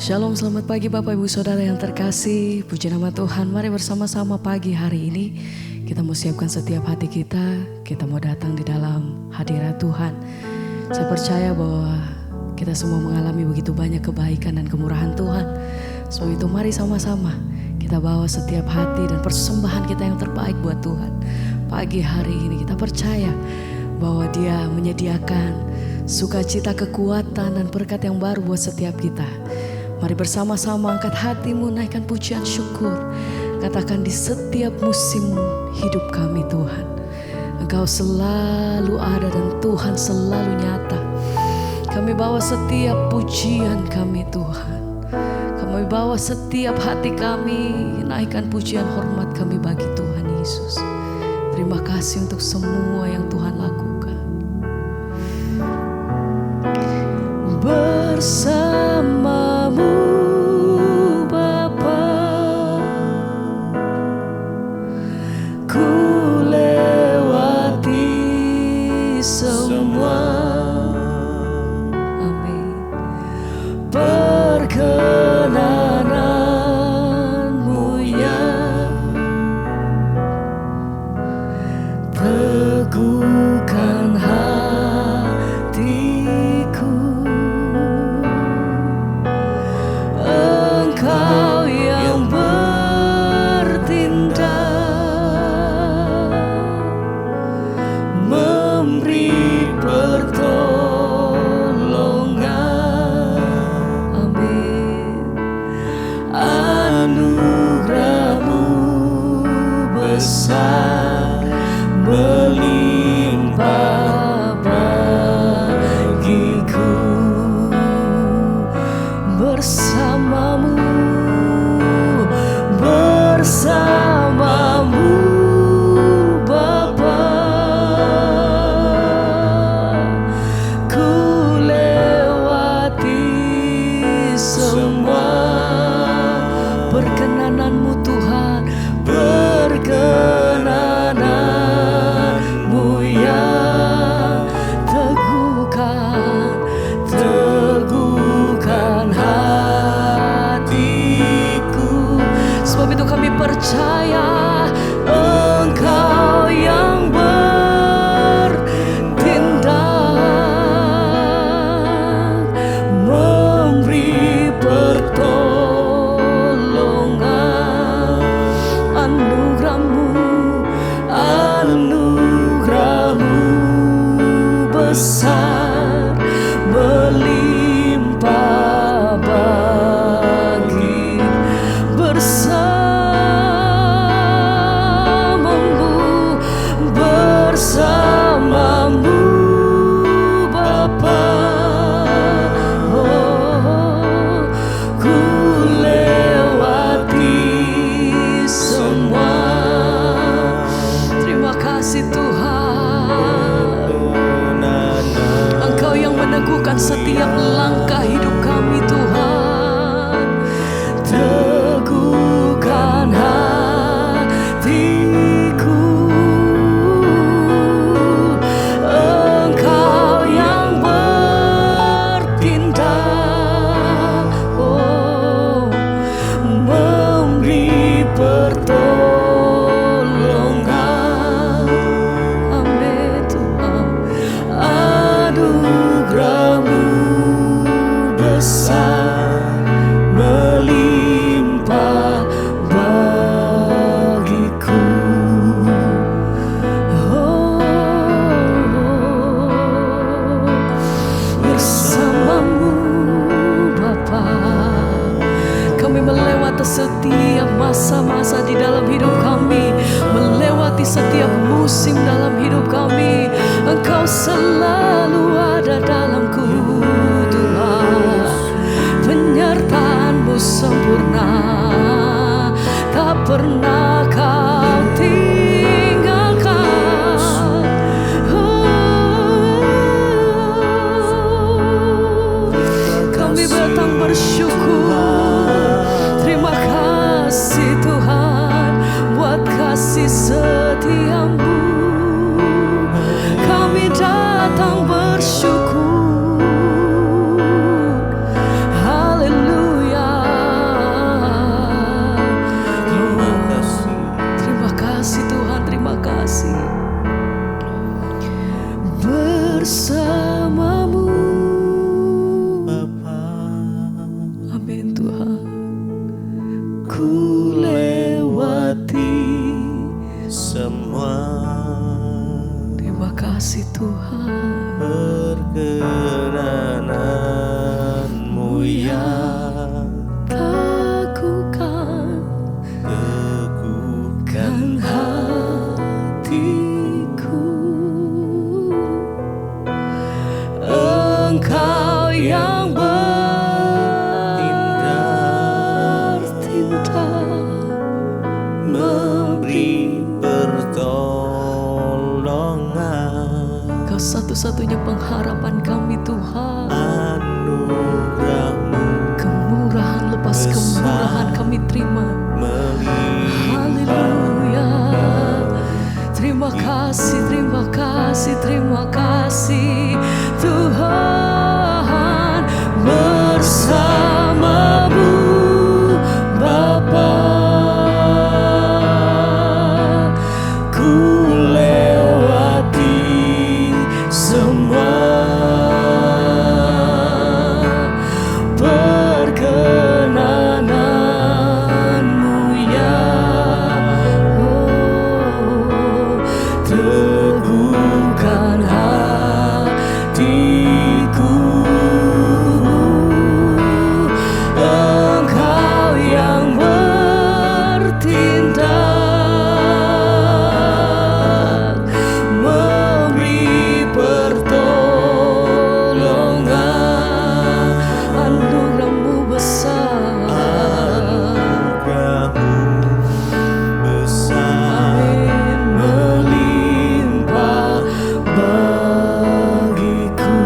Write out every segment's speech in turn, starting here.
Shalom, selamat pagi Bapak Ibu Saudara yang terkasih. Puji nama Tuhan, mari bersama-sama pagi hari ini kita mau siapkan setiap hati kita mau datang di dalam hadirat Tuhan. Saya percaya bahwa kita semua mengalami begitu banyak kebaikan dan kemurahan Tuhan. Sebab itu mari sama-sama kita bawa setiap hati dan persembahan kita yang terbaik buat Tuhan. Pagi hari ini kita percaya bahwa Dia menyediakan sukacita, kekuatan dan berkat yang baru buat setiap kita. Mari bersama-sama angkat hatimu, naikkan pujian syukur. Katakan, di setiap musim hidup kami Tuhan, Engkau selalu ada dan Tuhan selalu nyata. Kami bawa setiap pujian kami Tuhan. Kami bawa setiap hati kami, naikkan pujian hormat kami bagi Tuhan Yesus. Terima kasih untuk semua yang Tuhan lakukan. Bersamamu Bapa, ku lewati semua. Amin. Perkenananmu ya teguhkan hatiku. Engkau yang bertindak, memberi pertolongan. Amin. Anugerah-Mu besar, melimpah bagiku. Bersamamu, bersamamu Bapa, ku lewati semua. Perkenanan-Mu Tuhan, perkenanan-Mu yang teguhkan hatiku. Sebab itu kami percaya Engkau yang bertindak, memberi pertolongan. Anugerah-Mu besar, melimpah bagi. Bersamamu Bapa, oh, ku lewati semua. Terima kasih Tuhan, Engkau yang meneguhkan setiap langkah hidup kami Tuhan. Teguhkan hatiku. Engkau yang bertindak, oh, memberi pertolongan. Amin Tuhan. Anugerah-Mu besar, melimpah bagiku. Oh, bersamamu Bapa, kami melewati setiap masa-masa di dalam hidup kami, melewati setiap musim dalam hidup kami. Engkau selalu ada dalamku Tuhan. Penyertaan-Mu sempurna, tak pernah Kau tinggalkan. Kami datang bersyukur. Terima kasih Tuhan buat kasih setia-Mu. Kami datang bersyukur. Haleluya. semua. Terima kasih Tuhan. Perkenananmu yang Teguhkan hatiku. Engkau yang bertindak memberi pertolongan. Kau satu-satunya pengharapan kami Tuhan. Anugerahmu Kemurahan lepas kemurahan kami terima. melimpah. Haleluya. Terima kasih, terima kasih, terima kasih Tuhan. Bersamamu Bapa, ku lewati semua perkenananmu ya. Teguhkan hatiku. Engkau yang bertindak memberi pertolongan. Anugerahmu besar. Anugerahmu besar. Amin. Melimpah bagiku.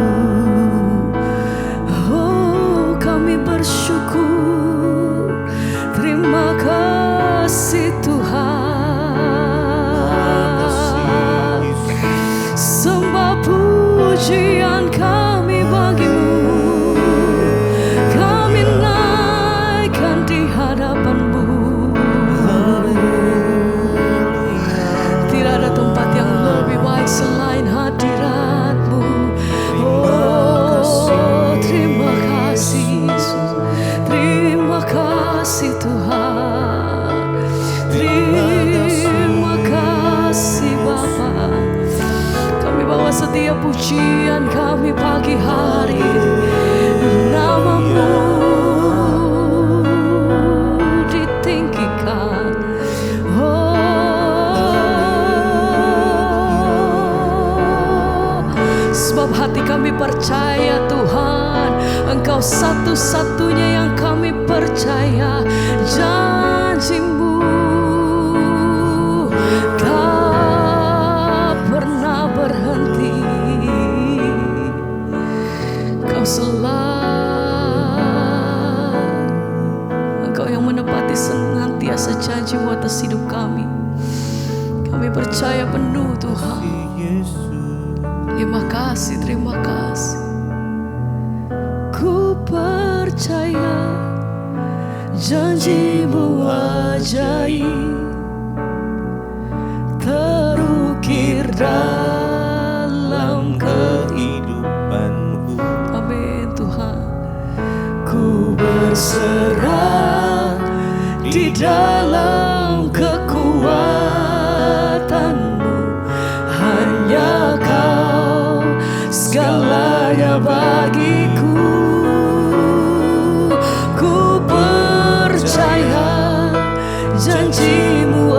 Oh, kami bersyukur. Terima kasih Tuhan. Sembah pujian kami bagimu. Kami naikkan di hadapanmu. Tidak ada tempat yang lebih baik selain hadiratmu. Oh, terima kasih Yesus. Terima kasih Tuhan. Terima kasih Bapa. Kami bawa setiap pujian kami pagi hari ini. Namamu ditinggikan. Oh, sebab hati kami percaya Tuhan, Engkau satu-satunya yang kami percaya. Janjimu tak pernah berhenti. Kau Engkau yang menepati senantiasa janjimu atas hidup kami. Kami percaya penuh Tuhan. Terima kasih, terima kasih. Ku percaya janjimu ajaib, terukir dalam Kehidupanku Amin Tuhan. Ku berserah di dalam kekuatanmu. Hanya Kau segalanya bagiku. Ku percaya janjimu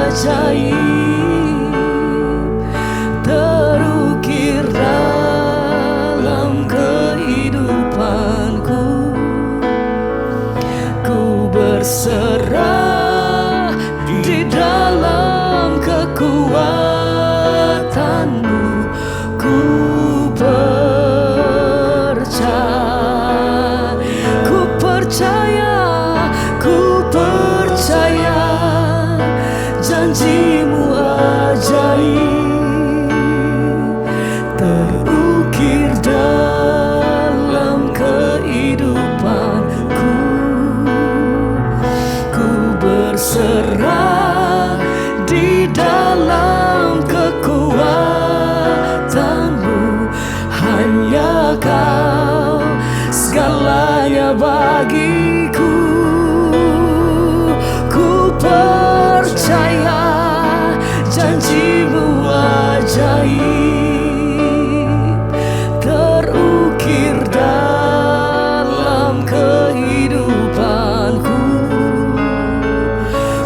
ajaib, terukir dalam kehidupanku. Ku berserah di dalam kekuatanmu. Ku percaya, ku percaya, ku percaya janjimu ajaib, terukir dalam kehidupanku. Ku berserah di dalam kekuatanmu. Hanya Kau segalanya bagiku. Ku percaya janjimu ajaib terukir dalam kehidupanku.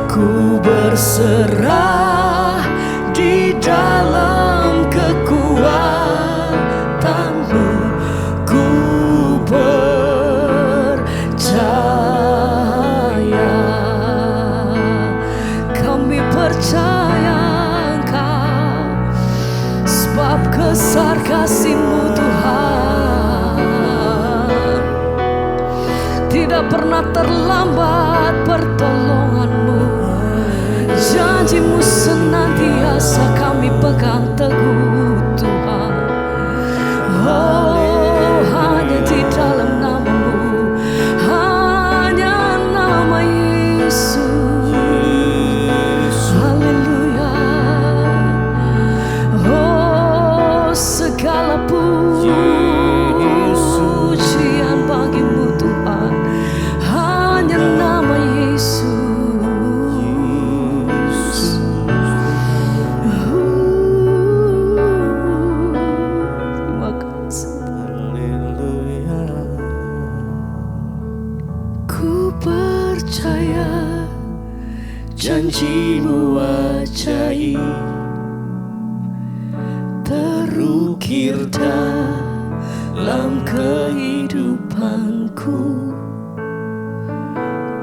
Ku berserah di dalam kekuatanmu. Ku percaya, kami percaya Engkau, sebab besar kasih-Mu Tuhan. Tidak pernah terlambat pertolongan-Mu. Janji-Mu senantiasa kami pegang teguh Tuhan. Oh, hanya di dalam nama-Mu, hanya nama Yesus. Haleluya. Oh, segala pujian bagi-Mu Tuhan, hanya nama Yesus. Terima kasih. Haleluya. Ku percaya janji-Mu ajaib terukir dalam kehidupanku.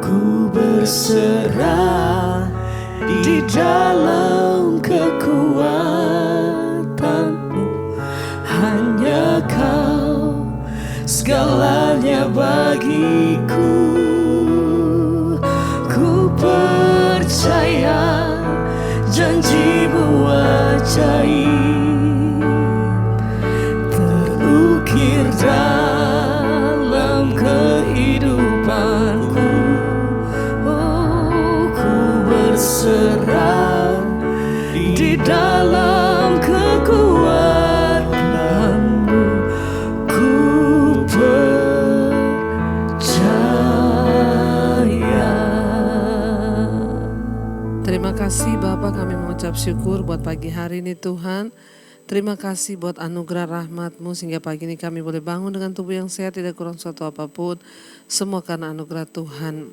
Ku berserah di dalam kekuatanmu. Hanya Kau segalanya bagiku. Ku percaya janji-Mu ajaib terukir dalam kehidupanku. Oh, ku berserah di dalam kekuatanmu. Ku percaya. Terima kasih Bapak, kami mengucap syukur buat pagi hari ini Tuhan. Terima kasih buat anugerah rahmat-Mu sehingga pagi ini kami boleh bangun dengan tubuh yang sehat, tidak kurang suatu apapun. Semua karena anugerah Tuhan.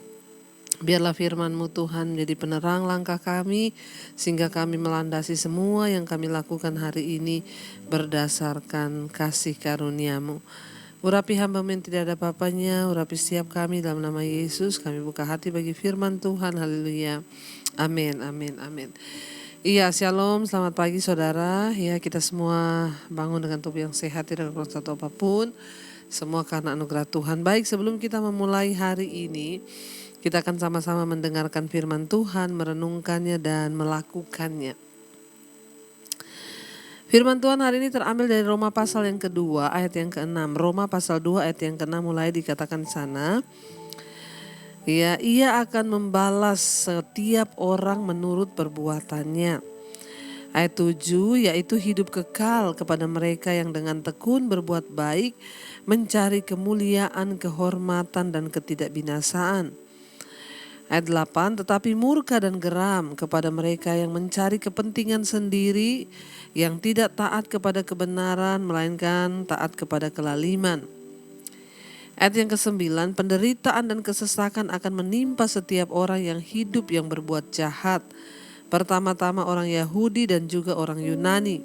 Biarlah firman-Mu Tuhan menjadi penerang langkah kami sehingga kami melandasi semua yang kami lakukan hari ini berdasarkan kasih karunia-Mu. Urapi hamba-Mu yang tidak ada apa-apanya, urapi setiap kami dalam nama Yesus. Kami buka hati bagi firman Tuhan. Haleluya. Amin, amin, amin. Iya, shalom, selamat pagi saudara. Ya, kita semua bangun dengan tubuh yang sehat, tidak kurang satu apapun. Semua karena anugerah Tuhan. Baik, sebelum kita memulai hari ini, kita akan sama-sama mendengarkan firman Tuhan, merenungkannya dan melakukannya. Firman Tuhan hari ini terambil dari Roma pasal yang kedua, ayat yang ke-6. Roma pasal 2 ayat yang ke-6 mulai dikatakan di sana. Ya, ia akan membalas setiap orang menurut perbuatannya. Ayat 7, yaitu hidup kekal kepada mereka yang dengan tekun berbuat baik, mencari kemuliaan, kehormatan, dan ketidakbinasaan. Ayat 8, tetapi murka dan geram kepada mereka yang mencari kepentingan sendiri, yang tidak taat kepada kebenaran, melainkan taat kepada kelaliman. Ayat yang ke-9, penderitaan dan kesesakan akan menimpa setiap orang yang hidup yang berbuat jahat. Pertama-tama orang Yahudi dan juga orang Yunani.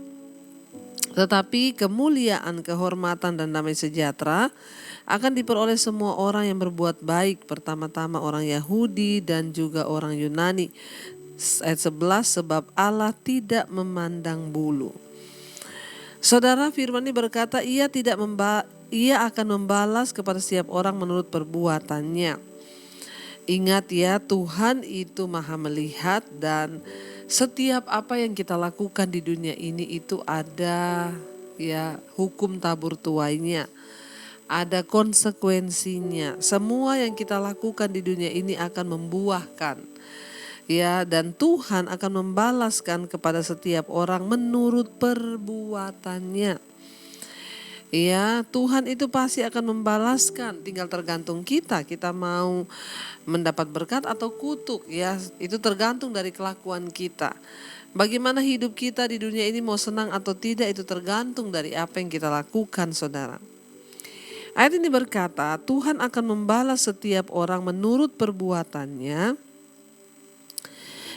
Tetapi kemuliaan, kehormatan, dan damai sejahtera akan diperoleh semua orang yang berbuat baik. Pertama-tama orang Yahudi dan juga orang Yunani. Ayat 11, sebab Allah tidak memandang bulu. Saudara, firman ini berkata ia akan membalas kepada setiap orang menurut perbuatannya. Ingat ya, Tuhan itu maha melihat dan setiap apa yang kita lakukan di dunia ini itu ada ya hukum tabur tuainya. Ada konsekuensinya. Semua yang kita lakukan di dunia ini akan membuahkan. Ya, dan Tuhan akan membalaskan kepada setiap orang menurut perbuatannya. Ya, Tuhan itu pasti akan membalaskan, tinggal tergantung kita mau mendapat berkat atau kutuk, ya itu tergantung dari kelakuan kita. Bagaimana hidup kita di dunia ini, mau senang atau tidak, itu tergantung dari apa yang kita lakukan, saudara. Ayat ini berkata, Tuhan akan membalas setiap orang menurut perbuatannya,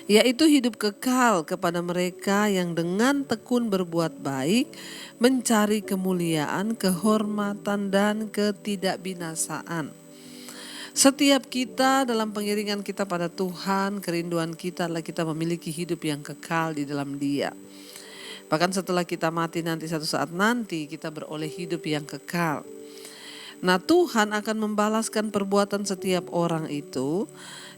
yaitu hidup kekal kepada mereka yang dengan tekun berbuat baik, mencari kemuliaan, kehormatan, dan ketidakbinasaan. Setiap kita dalam pengiringan kita pada Tuhan, kerinduan kita adalah kita memiliki hidup yang kekal di dalam Dia. Bahkan setelah kita mati nanti, satu saat nanti kita beroleh hidup yang kekal. Nah, Tuhan akan membalaskan perbuatan setiap orang itu.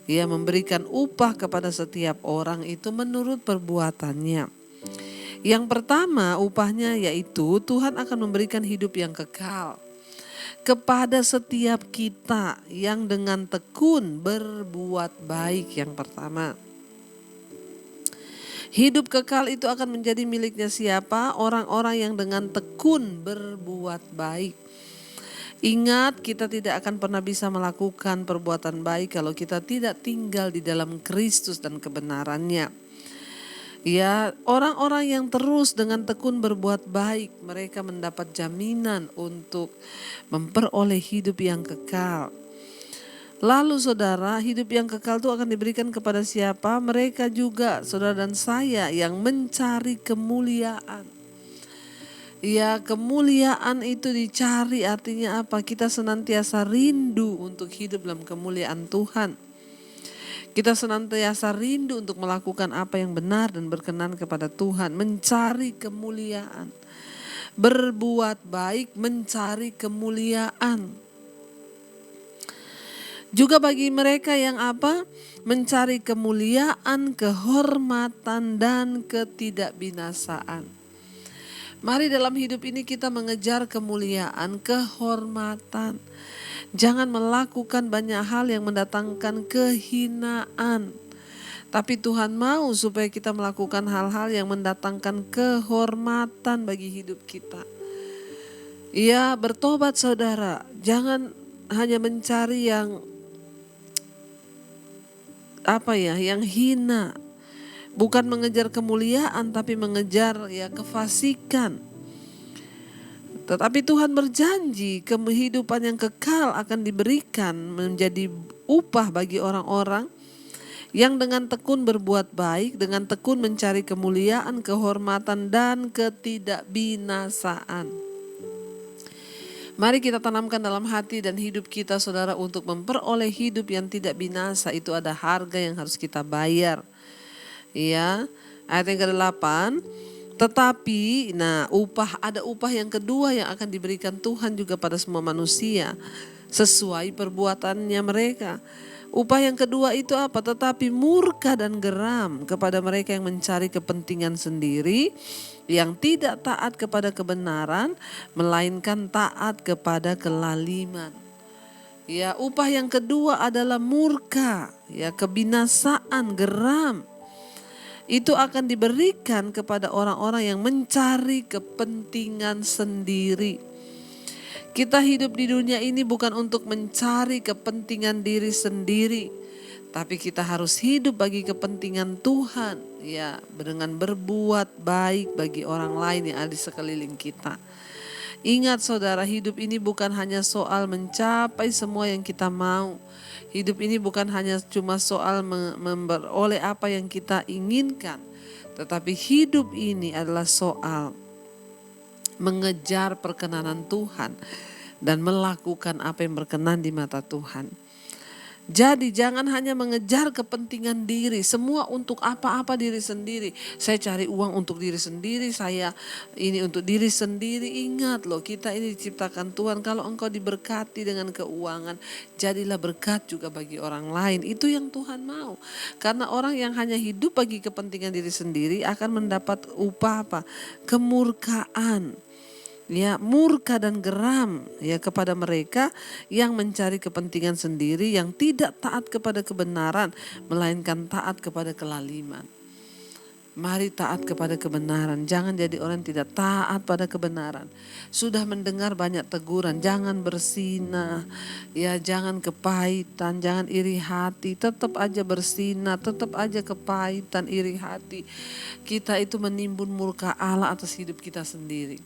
Ia memberikan upah kepada setiap orang itu menurut perbuatannya. Yang pertama, upahnya yaitu Tuhan akan memberikan hidup yang kekal kepada setiap kita yang dengan tekun berbuat baik. Yang pertama, hidup kekal itu akan menjadi miliknya siapa? Orang-orang yang dengan tekun berbuat baik. Ingat, kita tidak akan pernah bisa melakukan perbuatan baik kalau kita tidak tinggal di dalam Kristus dan kebenarannya. Ya, orang-orang yang terus dengan tekun berbuat baik, mereka mendapat jaminan untuk memperoleh hidup yang kekal. Lalu saudara, hidup yang kekal itu akan diberikan kepada siapa? Mereka juga, saudara dan saya, yang mencari kemuliaan. Ya, kemuliaan itu dicari, artinya apa? Kita senantiasa rindu untuk hidup dalam kemuliaan Tuhan. Kita senantiasa rindu untuk melakukan apa yang benar dan berkenan kepada Tuhan, mencari kemuliaan. Berbuat baik, mencari kemuliaan. Juga bagi mereka yang apa? Mencari kemuliaan, kehormatan, dan ketidakbinasaan. Mari dalam hidup ini kita mengejar kemuliaan, kehormatan. Jangan melakukan banyak hal yang mendatangkan kehinaan. Tapi Tuhan mau supaya kita melakukan hal-hal yang mendatangkan kehormatan bagi hidup kita. Ya, bertobat saudara. Jangan hanya mencari yang yang hina. Bukan mengejar kemuliaan, tapi mengejar kefasikan. Tetapi Tuhan berjanji kehidupan yang kekal akan diberikan menjadi upah bagi orang-orang yang dengan tekun berbuat baik, dengan tekun mencari kemuliaan, kehormatan, dan ketidakbinasaan. Mari kita tanamkan dalam hati dan hidup kita, saudara, untuk memperoleh hidup yang tidak binasa. Itu ada harga yang harus kita bayar. Ya, ayat yang ke-8, tetapi ada upah yang kedua yang akan diberikan Tuhan juga pada semua manusia sesuai perbuatannya mereka. Upah yang kedua itu apa? Tetapi murka dan geram kepada mereka yang mencari kepentingan sendiri, yang tidak taat kepada kebenaran, melainkan taat kepada kelaliman. Ya, upah yang kedua adalah murka, ya, kebinasaan, geram. Itu akan diberikan kepada orang-orang yang mencari kepentingan sendiri. Kita hidup di dunia ini bukan untuk mencari kepentingan diri sendiri, tapi kita harus hidup bagi kepentingan Tuhan, ya, dengan berbuat baik bagi orang lain yang ada di sekeliling kita. Ingat saudara, hidup ini bukan hanya soal mencapai semua yang kita mau. Hidup ini bukan hanya cuma soal memperoleh apa yang kita inginkan, tetapi hidup ini adalah soal mengejar perkenanan Tuhan dan melakukan apa yang berkenan di mata Tuhan. Jadi jangan hanya mengejar kepentingan diri, semua untuk apa-apa diri sendiri. Saya cari uang untuk diri sendiri, saya ini untuk diri sendiri. Ingat loh, kita ini diciptakan Tuhan. Kalau engkau diberkati dengan keuangan, jadilah berkat juga bagi orang lain. Itu yang Tuhan mau. Karena orang yang hanya hidup bagi kepentingan diri sendiri akan mendapat upah apa? Kemurkaan. Ya, murka dan geram ya kepada mereka yang mencari kepentingan sendiri, yang tidak taat kepada kebenaran, melainkan taat kepada kelaliman. Mari taat kepada kebenaran. Jangan jadi orang yang tidak taat pada kebenaran. Sudah mendengar banyak teguran. Jangan bersinah. Ya, jangan kepahitan. Jangan iri hati. Tetap aja bersinah. Tetap aja kepahitan, iri hati. Kita itu menimbun murka Allah atas hidup kita sendiri.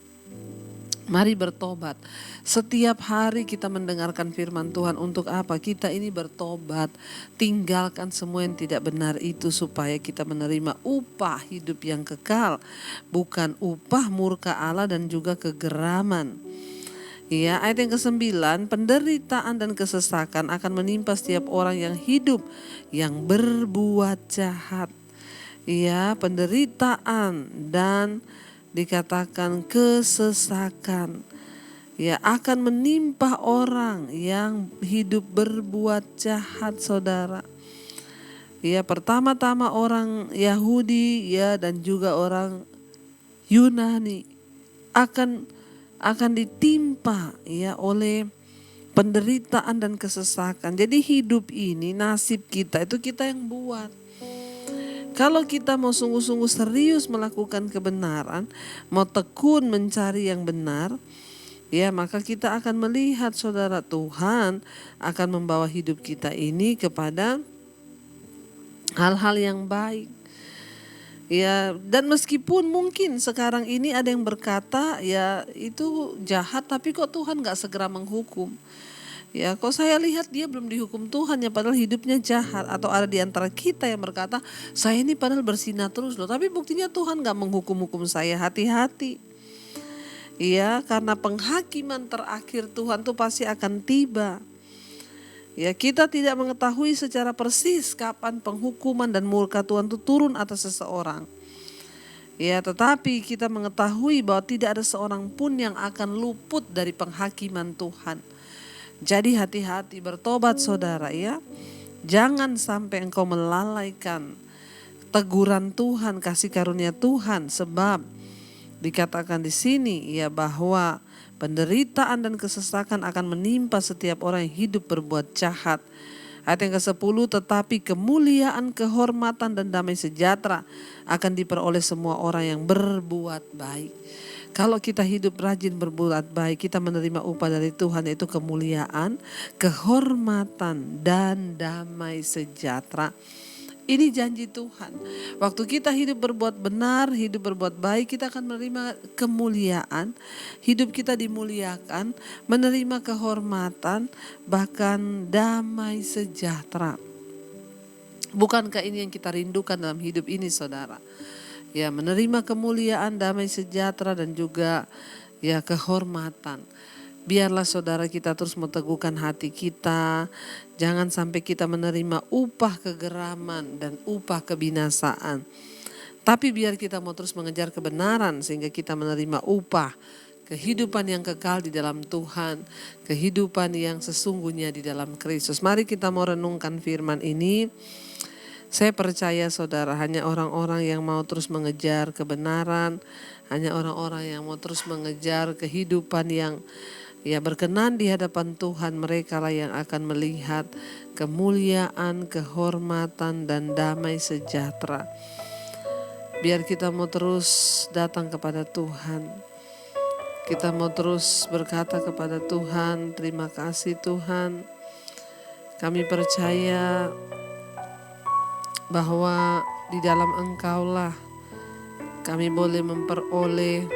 Mari bertobat. Setiap hari kita mendengarkan firman Tuhan. Untuk apa? Kita ini bertobat. Tinggalkan semua yang tidak benar itu supaya kita menerima upah hidup yang kekal. Bukan upah murka Allah dan juga kegeraman. Ya, ayat yang ke-9, penderitaan dan kesesakan akan menimpa setiap orang yang hidup, yang berbuat jahat. Ya, penderitaan dan dikatakan kesesakan ya akan menimpa orang yang hidup berbuat jahat, saudara. Ya, pertama-tama orang Yahudi ya dan juga orang Yunani akan ditimpa ya oleh penderitaan dan kesesakan. Jadi hidup ini, nasib kita itu kita yang buat. Kalau kita mau sungguh-sungguh serius melakukan kebenaran, mau tekun mencari yang benar, ya maka kita akan melihat, saudara, Tuhan akan membawa hidup kita ini kepada hal-hal yang baik. Ya, dan meskipun mungkin sekarang ini ada yang berkata ya itu jahat, tapi kok Tuhan gak segera menghukum. Ya, kok saya lihat dia belum dihukum Tuhan ya, padahal hidupnya jahat. Atau ada di antara kita yang berkata, saya ini padahal bersinah terus loh, tapi buktinya Tuhan gak menghukum-hukum saya. Hati-hati. Ya, karena penghakiman terakhir Tuhan tuh pasti akan tiba. Ya, kita tidak mengetahui secara persis kapan penghukuman dan murka Tuhan itu turun atas seseorang. Ya, tetapi kita mengetahui bahwa tidak ada seorang pun yang akan luput dari penghakiman Tuhan. Jadi hati-hati, bertobat, saudara, ya. Jangan sampai engkau melalaikan teguran Tuhan, kasih karunia Tuhan, sebab dikatakan di sini ya bahwa penderitaan dan kesesakan akan menimpa setiap orang yang hidup berbuat jahat. Ayat yang ke-10, tetapi kemuliaan, kehormatan dan damai sejahtera akan diperoleh semua orang yang berbuat baik. Kalau kita hidup rajin berbuat baik, kita menerima upah dari Tuhan, yaitu kemuliaan, kehormatan, dan damai sejahtera. Ini janji Tuhan. Waktu kita hidup berbuat benar, hidup berbuat baik, kita akan menerima kemuliaan. Hidup kita dimuliakan, menerima kehormatan, bahkan damai sejahtera. Bukankah ini yang kita rindukan dalam hidup ini, saudara? Ya, menerima kemuliaan, damai sejahtera dan juga ya kehormatan. Biarlah saudara kita terus meneguhkan hati kita. Jangan sampai kita menerima upah kegeraman dan upah kebinasaan. Tapi biar kita mau terus mengejar kebenaran sehingga kita menerima upah kehidupan yang kekal di dalam Tuhan, kehidupan yang sesungguhnya di dalam Kristus. Mari kita mau renungkan firman ini. Saya percaya, saudara, hanya orang-orang yang mau terus mengejar kebenaran, hanya orang-orang yang mau terus mengejar kehidupan yang ya berkenan di hadapan Tuhan, mereka lah yang akan melihat kemuliaan, kehormatan dan damai sejahtera. Biar kita mau terus datang kepada Tuhan. Kita mau terus berkata kepada Tuhan, terima kasih Tuhan. Kami percaya bahwa di dalam Engkaulah kami boleh memperoleh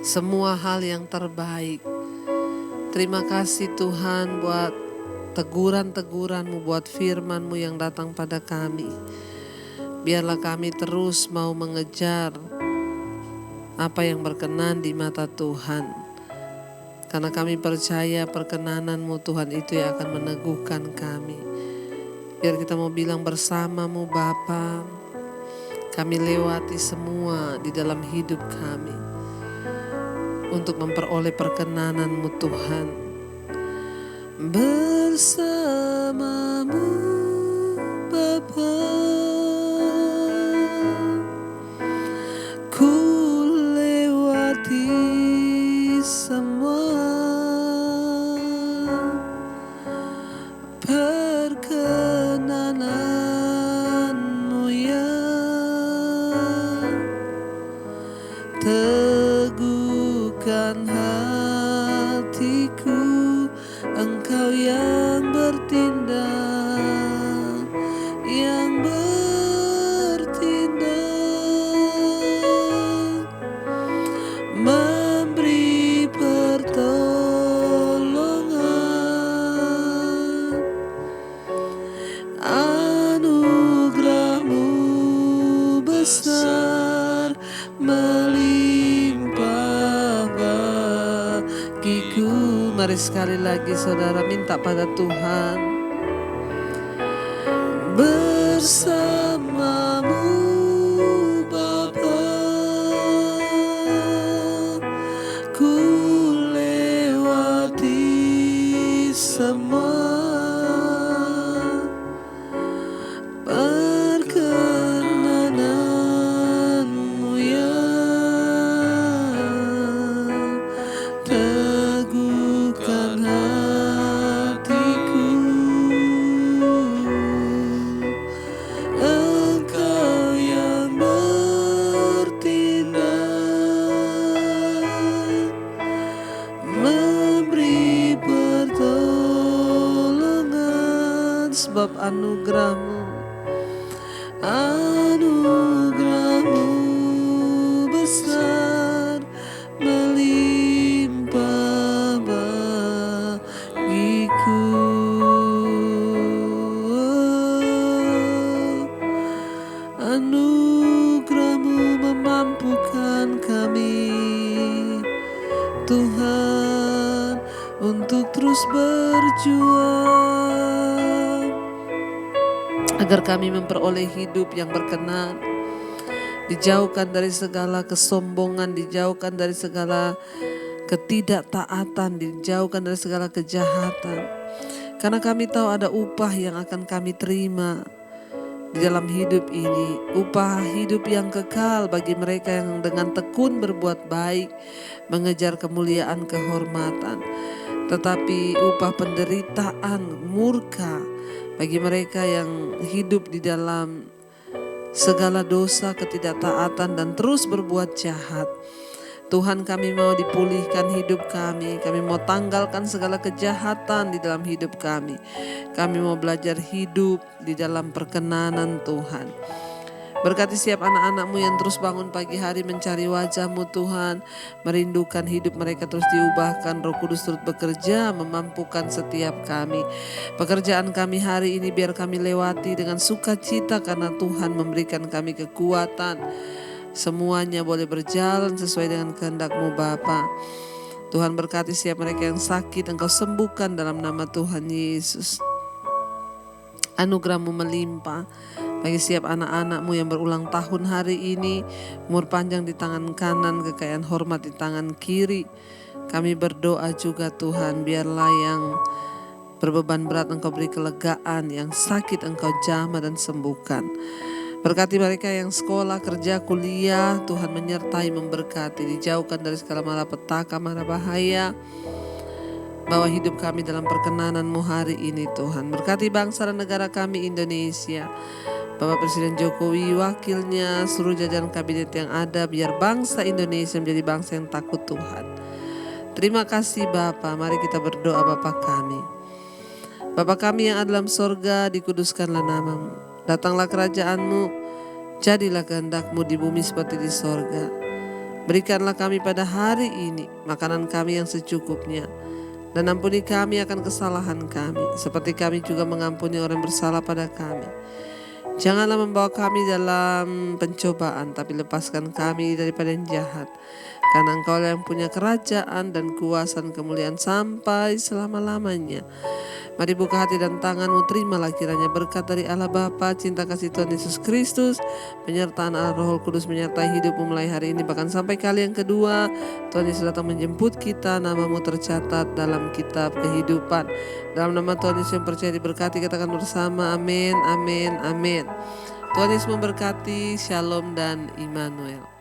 semua hal yang terbaik. Terima kasih Tuhan buat teguran-teguran-Mu, buat firman-Mu yang datang pada kami. Biarlah kami terus mau mengejar apa yang berkenan di mata Tuhan. Karena kami percaya perkenanan-Mu Tuhan itu yang akan meneguhkan kami. Biar kita mau bilang bersama-Mu Bapa, kami lewati semua di dalam hidup kami untuk memperoleh perkenanan-Mu Tuhan. Bersama-Mu Bapa, ku lewati semua perkenanan-Mu yang besar melimpah bagiku. Mari sekali lagi saudara minta pada Tuhan. Bersamamu Bapa, ku lewati semua perkenananmu yang teguhkan hatiku. Engkau yang bertindak, memberi pertolongan, sebab anugerahmu besar melimpah bagiku. Anugerahmu memampukan kami Tuhan untuk terus berjuang, agar kami memperoleh hidup yang berkenan, dijauhkan dari segala kesombongan, dijauhkan dari segala ketidaktaatan, dijauhkan dari segala kejahatan. Karena kami tahu ada upah yang akan kami terima di dalam hidup ini, upah hidup yang kekal bagi mereka yang dengan tekun berbuat baik, mengejar kemuliaan kehormatan. Tetapi upah penderitaan, murka bagi mereka yang hidup di dalam segala dosa, ketidaktaatan, dan terus berbuat jahat. Tuhan, kami mau dipulihkan hidup kami mau tanggalkan segala kejahatan di dalam hidup kami mau belajar hidup di dalam perkenanan Tuhan. Berkati setiap anak-anak-Mu yang terus bangun pagi hari mencari wajah-Mu Tuhan, merindukan hidup mereka terus diubahkan. Roh Kudus turut bekerja memampukan setiap kami. Pekerjaan kami hari ini biar kami lewati dengan sukacita karena Tuhan memberikan kami kekuatan. Semuanya boleh berjalan sesuai dengan kehendak-Mu Bapa. Tuhan, berkati setiap mereka yang sakit, Engkau sembuhkan dalam nama Tuhan Yesus. Anugerah-Mu melimpah bagi setiap anak-anak-Mu yang berulang tahun hari ini, umur panjang di tangan kanan, kekayaan hormat di tangan kiri. Kami berdoa juga Tuhan, biarlah yang berbeban berat Engkau beri kelegaan, yang sakit Engkau jamah dan sembuhkan. Berkati mereka yang sekolah, kerja, kuliah, Tuhan menyertai, memberkati, dijauhkan dari segala malapetaka, mara bahaya. Bawa hidup kami dalam perkenanan-Mu hari ini Tuhan. Berkati bangsa dan negara kami Indonesia. Bapak Presiden Jokowi, wakilnya, seluruh jajaran kabinet yang ada, biar bangsa Indonesia menjadi bangsa yang takut Tuhan. Terima kasih Bapa, mari kita berdoa Bapa kami. Bapa kami yang ada dalam sorga, dikuduskanlah nama-Mu. Datanglah kerajaan-Mu, jadilah kehendak-Mu di bumi seperti di sorga. Berikanlah kami pada hari ini makanan kami yang secukupnya. Dan ampuni kami akan kesalahan kami, seperti kami juga mengampuni orang bersalah pada kami. Janganlah membawa kami dalam pencobaan, tapi lepaskan kami daripada yang jahat. Karena Engkau yang punya kerajaan dan kuasa dan kemuliaan sampai selama-lamanya. Mari buka hati dan tangan-Mu, terimalah kiranya berkat dari Allah Bapa, cinta kasih Tuhan Yesus Kristus, penyertaan Allah Roh Kudus menyertai hidupmu mulai hari ini bahkan sampai kali yang kedua. Tuhan Yesus datang menjemput kita, nama-Mu tercatat dalam kitab kehidupan. Dalam nama Tuhan Yesus yang percaya diberkati, katakan bersama amin, amin, amin. Tuhan Yesus memberkati, shalom dan Immanuel.